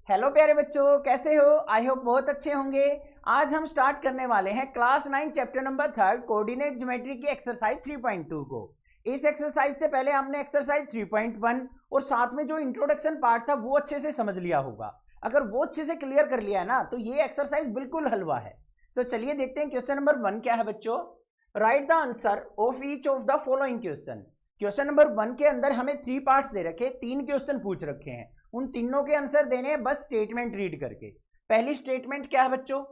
Hello प्यारे बच्चों, कैसे हो? आई होप बहुत अच्छे होंगे। आज हम स्टार्ट करने वाले हैं class 9 chapter number 3 coordinate geometry की एक्सरसाइज 3.2 को। इस एक्सरसाइज से पहले हमने एक्सरसाइज 3.1 और साथ में जो इंट्रोडक्शन पार्ट था वो अच्छे से समझ लिया होगा। अगर वो अच्छे से क्लियर कर लिया है ना तो ये एक्सरसाइज बिल्कुल हलवा है। तो चलिए देखते हैं क्वेश्चन नंबर 1 क्या है बच्चों। Right the answer of each of the following question. Question number 1 के अंदर हमें 3 पार्ट्स दे रखे, 3 क्वेश्चन पूछ रखे हैं, उन तीनों के आंसर देने हैं बस स्टेटमेंट रीड करके। पहली स्टेटमेंट क्या है बच्चों?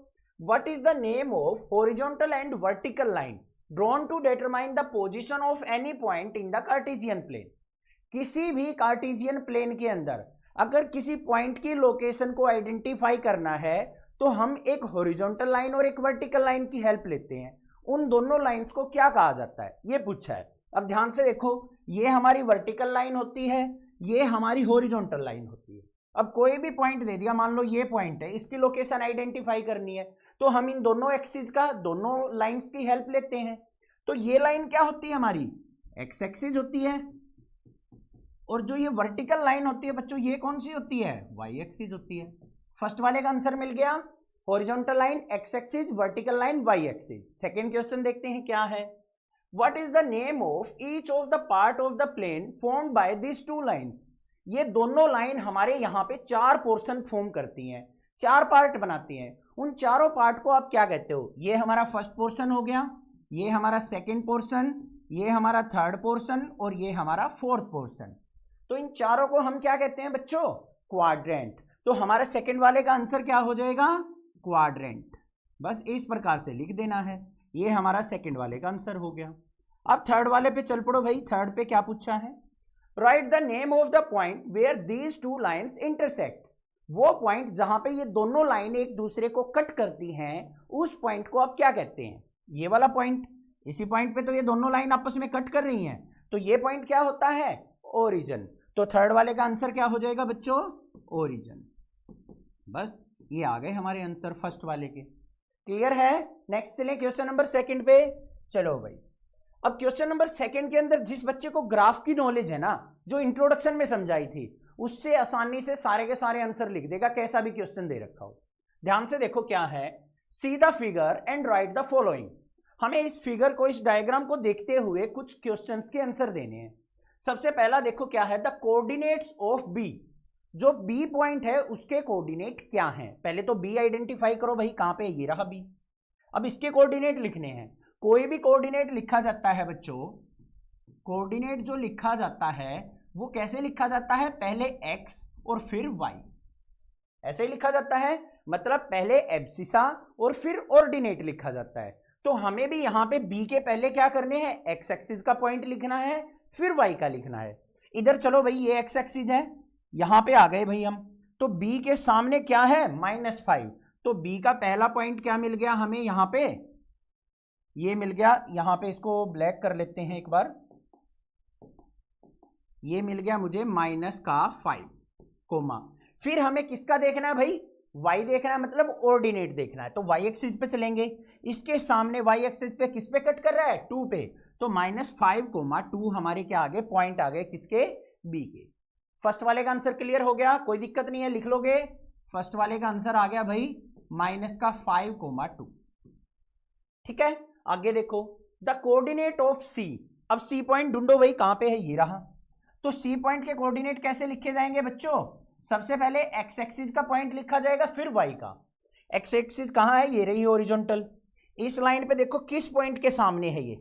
What is the name of horizontal and vertical line drawn to determine the position of any point in the Cartesian plane. किसी भी कार्टेशियन प्लेन के अंदर अगर किसी पॉइंट की लोकेशन को आइडेंटिफाई करना है तो हम एक हॉरिजॉन्टल लाइन और एक वर्टिकल लाइन की हेल्प लेते हैं। उन दोनों लाइंस को क्या कहा जाता है ये पूछा है। अब ध्यान से देखो, ये हमारी वर्टिकल लाइन होती है, ये हमारी हॉरिजॉन्टल लाइन होती है। अब कोई भी पॉइंट दे दिया, मान लो ये पॉइंट है, इसकी लोकेशन आइडेंटिफाई करनी है तो हम इन दोनों एक्सिस का, दोनों लाइंस की हेल्प लेते हैं। तो ये लाइन क्या होती है हमारी? एक्स एक्सिस होती है, और जो ये वर्टिकल लाइन होती है बच्चों ये कौन सी होती है? वाई एक्सिस होती है। फर्स्ट वाले का आंसर मिल गया, horizontal line X axis, vertical line Y axis. Second question देखते हैं क्या है। What is the name of each of the part of the plane formed by these two lines? ये दोनों लाइन हमारे यहाँ पे 4 पोर्शन फॉर्म करती हैं, 4 पार्ट बनाती हैं। उन चारों पार्ट को आप क्या कहते हो? ये हमारा फर्स्ट पोर्शन हो गया, ये हमारा सेकंड पोर्शन, ये हमारा थर्ड पोर्शन और ये हमारा फोर्थ पोर्शन। तो इन चारों को हम क्या कहते हैं बच्चों? क्वाड्रेंट। तो हमारे सेकंड वाले का आंसर क्या हो जाएगा? क्वाड्रेंट। बस इस प्रकार से लिख देना है। ये हमारा सेकंड वाले का आंसर हो गया। अब थर्ड वाले पे चल पड़ो भाई। थर्ड पे क्या पूछा है? Write the name of the point where these two lines intersect. वो पॉइंट जहां पे ये दोनों लाइन एक दूसरे को कट करती हैं उस पॉइंट को आप क्या कहते हैं? ये वाला पॉइंट, इसी पॉइंट पे तो ये दोनों लाइन आपस में कट कर रही हैं, तो ये पॉइंट क्या होता है? ओरिजिन। तो थर्ड वाले का आंसर क्या हो जाएगा बच्चों? ओरिजिन। बस ये आ गए हमारे आंसर फर्स्ट वाले के। क्लियर है? नेक्स्ट चले क्वेश्चन नंबर सेकंड पे। चलो भाई, अब क्वेश्चन नंबर सेकंड के अंदर जिस बच्चे को ग्राफ की नॉलेज है ना, जो इंट्रोडक्शन में समझाई थी, उससे आसानी से सारे के सारे आंसर लिख देगा, कैसा भी क्वेश्चन दे रखा हो। ध्यान से देखो क्या है। See the figure and right the following. हमें इस फिगर को, इस डायग्राम को देखते हुए कुछ क्वेश्चंस के आंसर देने हैं। सबसे पहला देखो क्या है, द कोऑर्डिनेट्स ऑफ बी। जो बी पॉइंट है उसके कोऑर्डिनेट क्या हैं? पहले तो बी आइडेंटिफाई करो भाई, कहां पे? ये रहा बी। अब इसके कोऑर्डिनेट लिखने हैं। कोई भी कोऑर्डिनेट लिखा जाता है बच्चों, कोऑर्डिनेट जो लिखा जाता है वो कैसे लिखा जाता है? पहले एक्स और फिर वाई, ऐसे ही लिखा जाता है। मतलब पहले एब्सिसा और फिर ऑर्डिनेट लिखा जाता है। तो हमें भी यहां पे बी के पहले क्या करने हैं? एक्स एक्सिस का पॉइंट लिखना है, फिर वाई का लिखना है। इधर चलो भाई, ये एक्स एक्सिस है, यहां पे आ गए भाई हम। तो बी के सामने क्या है? -5। तो बी का पहला पॉइंट क्या मिल गया हमें? यहां पे ये मिल गया। यहां पे इसको ब्लैक कर लेते हैं एक बार। ये मिल गया मुझे -5 कोमा। फिर हमें किसका देखना है भाई? y देखना है, मतलब ऑर्डिनेट देखना है। तो y एक्सिस पे चलेंगे। इसके सामने y एक्सिस पे किस पे कट कर रहा है? 2 पे। तो -5, 2 हमारे क्या आ गए? पॉइंट आ गए किसके? b के। फर्स्ट वाले का आंसर क्लियर हो गया, कोई दिक्कत नहीं है, लिख लोगे। फर्स्ट वाले का आंसर आ गया भाई -5, 2। ठीक है, आगे देखो। द कोऑर्डिनेट ऑफ सी। अब सी पॉइंट ढूंढो भाई, कहां पे है? ये रहा। तो सी पॉइंट के कोऑर्डिनेट कैसे लिखे जाएंगे बच्चों? सबसे पहले एक्स एक्सिस का पॉइंट लिखा जाएगा, फिर वाई का। एक्स एक्सिस कहां है? ये रही हॉरिजॉन्टल। इस लाइन पे देखो किस पॉइंट के सामने है? ये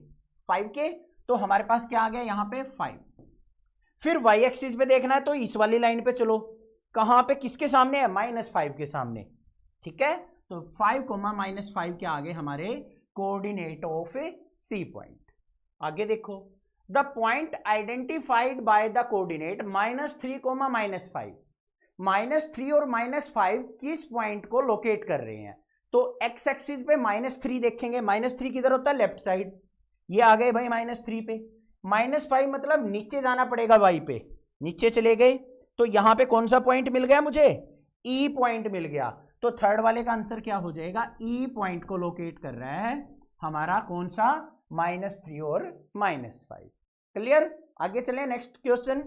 5 के। तो हमारे पास क्या आ गया यहां पे? 5। फिर वाई एक्सिस पे देखना है तो इस वाली लाइन पे चलो, कहां पे? किसके सामने है? -5 के सामने। ठीक है, तो 5, -5 क्या आ गए हमारे? Coordinate of C point. आगे देखो, the point identified by the coordinate -3, -5। -3 और -5 किस पॉइंट को लोकेट कर रहे हैं? तो एक्स एक्सिस पे -3 देखेंगे। -3 किधर होता है? Left side. ये आ गए भाई -3 पे। -5 मतलब नीचे जाना पड़ेगा वाई पे। नीचे चले गए तो यहां पे कौन सा पॉइंट मिल गया मुझे? ई पॉइंट मिल गया। तो थर्ड वाले का आंसर क्या हो जाएगा? ई पॉइंट को लोकेट कर रहा है हमारा कौन सा? -3 और -5। क्लियर? आगे चले नेक्स्ट क्वेश्चन।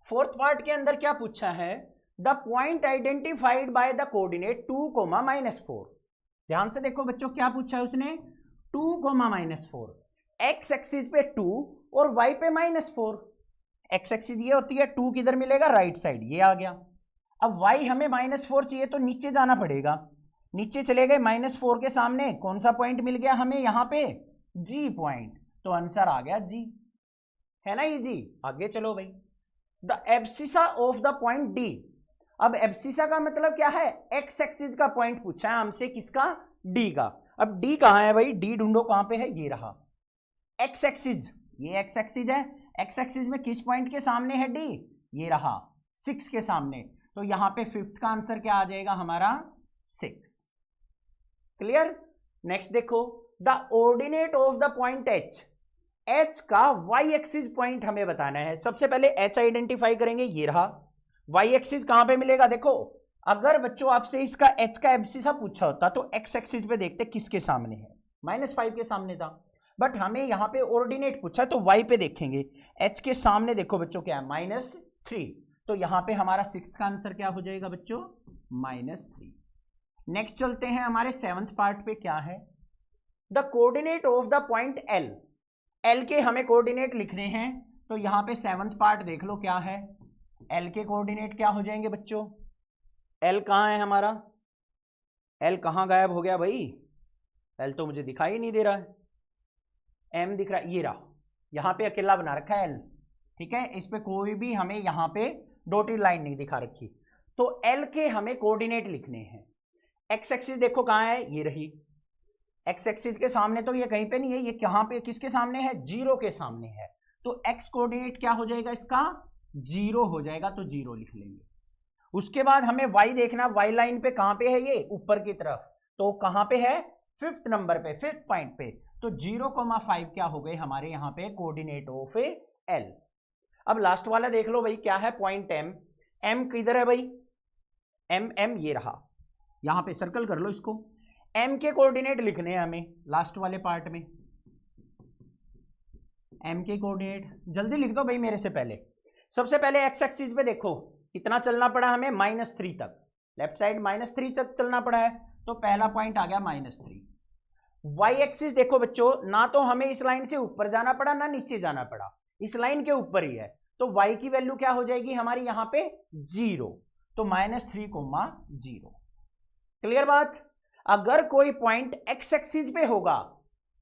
फोर्थ पार्ट के अंदर क्या पूछा है? The point identified by the coordinate 2, -4। ध्यान से देखो बच्चों क्या पूछा है उसने, 2, -4। एक्स एक्सिस पे 2 और वाई पे -4। एक्स एक्सिस ये होती है, 2 किधर मिलेगा, राइट साइड, ये आ गया। अब वाई हमें -4 चाहिए तो नीचे जाना पड़ेगा, नीचे चले गए, -4 के सामने कौन सा पॉइंट मिल गया हमें यहाँ पे, जी पॉइंट, तो आंसर आ गया जी, है ना ये जी। आगे चलो भाई, the abscissa of the point D. अब एब्सिसा का मतलब क्या है, एक्स एक्सिस का पॉइंट पूछा है हमसे, किसका, डी का। अब डी कहां है भाई, डी ढूंढो कहां पे है, ये रहा एक्स एक्सिस, ये एक्स एक्सिस है, एक्स एक्सिस में किस पॉइंट के सामने है डी, ये रहा 6 के सामने, तो यहां पे 5th का आंसर क्या आ जाएगा हमारा, 6। क्लियर। नेक्स्ट देखो, the ordinate of the point H. H का वाई एक्सिस पॉइंट हमें बताना है। सबसे पहले एच आइडेंटिफाई करेंगे, ये रहा। वाई एक्सिस कहां पे मिलेगा, देखो अगर बच्चों आपसे इसका एच का एब्सिसा पूछा होता तो एक्स एक्सिस पे देखते किसके सामने है, -5 के सामने था, बट हमें यहां पे ऑर्डिनेट पूछा तो वाई पे देखेंगे, एच के सामने देखो बच्चों क्या है, -3, तो यहां पे हमारा 6th का आंसर क्या हो जाएगा बच्चों, -3। नेक्स्ट चलते हैं हमारे 7th पार्ट पे, क्या है, the coordinate of the point L. L के हमें कोऑर्डिनेट लिखने हैं, तो यहां पे 7th पार्ट देख लो क्या है, एल के कोऑर्डिनेट क्या हो जाएंगे बच्चों, एल कहां है हमारा, एल कहां गायब हो गया भाई, एल तो मुझे दिखाई नहीं दे रहा है, एम दिख रहा है, ये रहा, यहां पे अकेला बना रखा है एल, ठीक है, इस पे कोई भी हमें यहां पे डॉटेड लाइन नहीं दिखा रखी, तो एल के हमें कोऑर्डिनेट लिखने हैं। एक्स एक्सिस देखो कहां है, ये रही, एक्स एक्सिस के सामने तो ये कहीं पे नहीं है, ये कहां पे, किसके सामने है, 0 के सामने है, तो एक्स कोऑर्डिनेट क्या हो जाएगा इसका, 0 हो जाएगा, तो 0 लिख लेंगे। उसके बाद हमें वाई देखना, वाई लाइन पे कहां पे है, ये ऊपर की तरफ, तो कहां पे है, 5th नंबर पे, 5th पॉइंट पे, तो 0,5 क्या हो गए हमारे यहां पे कोऑर्डिनेट ऑफ एल। अब लास्ट वाला देख लो भाई, क्या है, पॉइंट एम। एम किधर है भाई, एम ये रहा, यहां पे सर्कल कर लो इसको। एम के कोऑर्डिनेट लिखने हैं हमें लास्ट वाले पार्ट में, एम के कोऑर्डिनेट जल्दी लिख दो भाई मेरे से पहले। सबसे पहले एक्स एक्सिस पे देखो कितना चलना पड़ा हमें, -3 तक, लेफ्ट साइड -3 तक चलना पड़ा है, तो पहला पॉइंट आ गया -3। वाई एक्सिस देखो बच्चों, ना तो हमें इस लाइन से ऊपर जाना पड़ा ना नीचे जाना पड़ा, इस लाइन के ऊपर ही है, तो वाई की वैल्यू क्या हो जाएगी हमारी यहां पे, 0, तो -3,0। क्लियर बात। अगर कोई पॉइंट एक्स एक्सिस पे होगा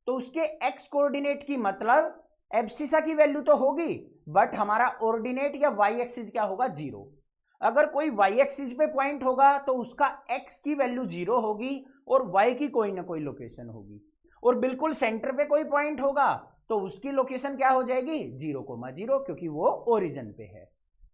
तो उसके एक्स कोऑर्डिनेट की मतलब एब्सिसा की वैल्यू तो होगी, बट हमारा ऑर्डिनेट या वाई एक्सिस क्या होगा, 0। अगर कोई वाई एक्सिस पे पॉइंट होगा तो उसका एक्स की वैल्यू 0 होगी और वाई की कोई ना कोई लोकेशन होगी, और बिल्कुल सेंटर पे कोई पॉइंट होगा तो उसकी लोकेशन क्या हो जाएगी, 0,0, क्योंकि वो ओरिजिन पे है।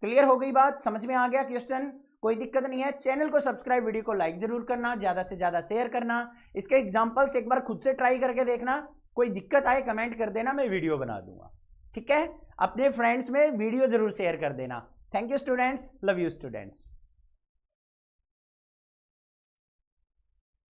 क्लियर हो गई बात, समझ में आ गया क्वेश्चन, कोई दिक्कत नहीं है। चैनल को सब्सक्राइब, वीडियो को लाइक जरूर करना, ज्यादा से ज्यादा शेयर करना, इसके एग्जांपल्स एक बार खुद से ट्राई करके देखना, कोई दिक्कत आए कमेंट कर देना, मैं वीडियो बना दूंगा, ठीक है। अपने फ्रेंड्स में वीडियो जरूर शेयर कर देना। Thank you students, love you students.